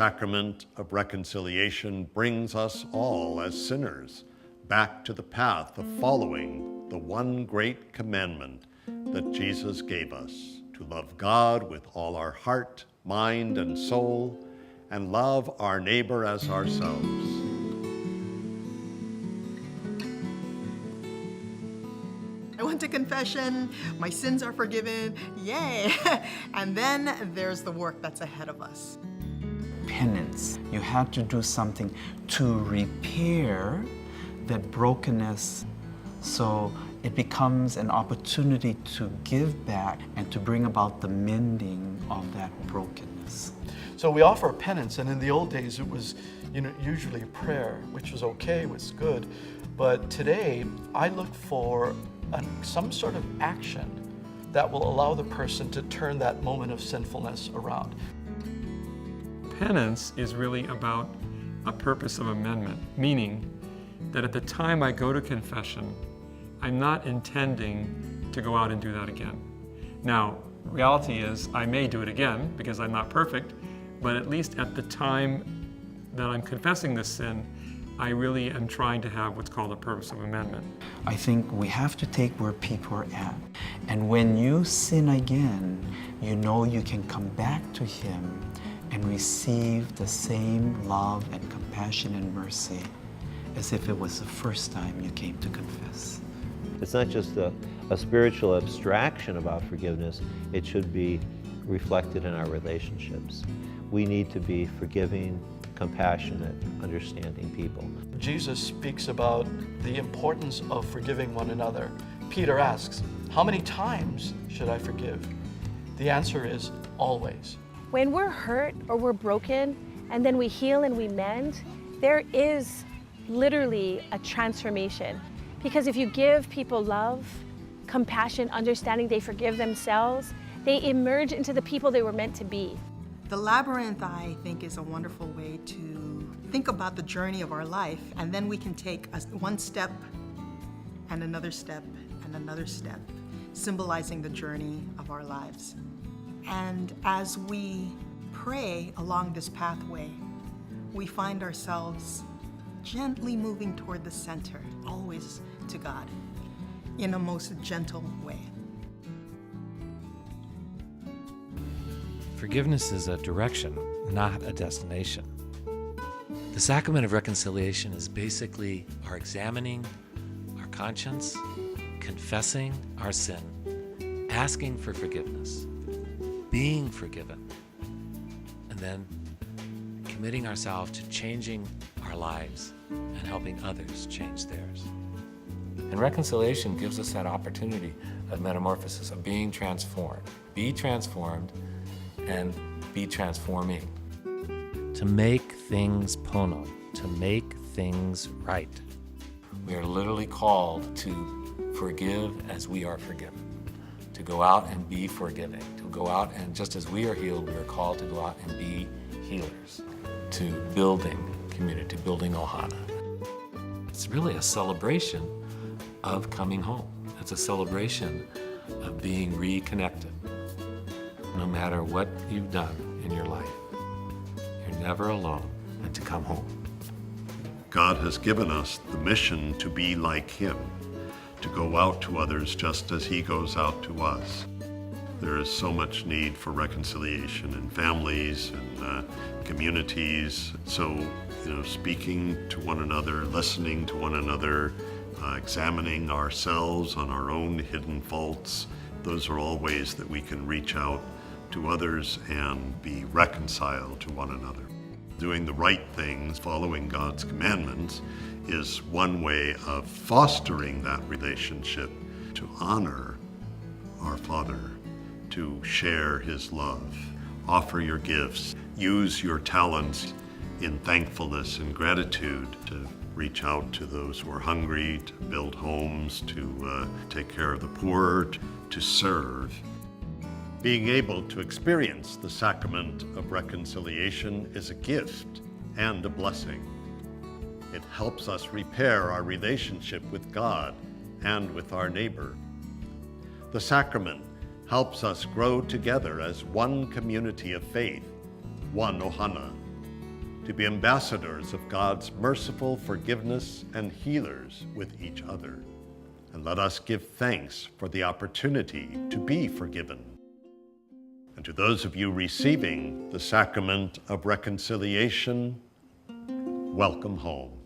sacrament of reconciliation brings us all as sinners back to the path of following the one great commandment that Jesus gave us, to love God with all our heart, mind, and soul, and love our neighbor as ourselves. I went to confession, my sins are forgiven, yay! And then there's the work that's ahead of us. Penance. You had to do something to repair that brokenness, so it becomes an opportunity to give back and to bring about the mending of that brokenness. So we offer penance, and in the old days it was, usually prayer, which was okay, was good. But today I look for some sort of action that will allow the person to turn that moment of sinfulness around. Penance is really about a purpose of amendment, meaning that at the time I go to confession, I'm not intending to go out and do that again. Now, reality is I may do it again because I'm not perfect, but at least at the time that I'm confessing this sin, I really am trying to have what's called a purpose of amendment. I think we have to take where people are at. And when you sin again, you know you can come back to Him and receive the same love and compassion and mercy as if it was the first time you came to confess. It's not just a spiritual abstraction about forgiveness, it should be reflected in our relationships. We need to be forgiving, compassionate, understanding people. Jesus speaks about the importance of forgiving one another. Peter asks, how many times should I forgive? The answer is always. When we're hurt or we're broken and then we heal and we mend, there is literally a transformation. Because if you give people love, compassion, understanding, they forgive themselves, they emerge into the people they were meant to be. The labyrinth, I think, is a wonderful way to think about the journey of our life, and then we can take one step and another step and another step, symbolizing the journey of our lives. And as we pray along this pathway, we find ourselves gently moving toward the center, always to God, in a most gentle way. Forgiveness is a direction, not a destination. The Sacrament of Reconciliation is basically our examining our conscience, confessing our sin, asking for forgiveness, being forgiven, and then committing ourselves to changing our lives and helping others change theirs. And reconciliation gives us that opportunity of metamorphosis, of being transformed. Be transformed and be transforming. To make things pono, to make things right. We are literally called to forgive as we are forgiven, to go out and be forgiving, to go out and just as we are healed, we are called to go out and be healers, to building community, building Ohana. It's really a celebration of coming home. It's a celebration of being reconnected. No matter what you've done in your life, you're never alone and to come home. God has given us the mission to be like Him, to go out to others just as He goes out to us. There is so much need for reconciliation in families and communities. So, speaking to one another, listening to one another, examining ourselves on our own hidden faults, those are all ways that we can reach out to others and be reconciled to one another. Doing the right things, following God's commandments, is one way of fostering that relationship, to honor our Father, to share His love, offer your gifts, use your talents in thankfulness and gratitude to reach out to those who are hungry, to build homes, to take care of the poor, to serve. Being able to experience the sacrament of reconciliation is a gift and a blessing. It helps us repair our relationship with God and with our neighbor. The sacrament helps us grow together as one community of faith, one Ohana, to be ambassadors of God's merciful forgiveness and healers with each other. And let us give thanks for the opportunity to be forgiven. And to those of you receiving the Sacrament of Reconciliation, welcome home.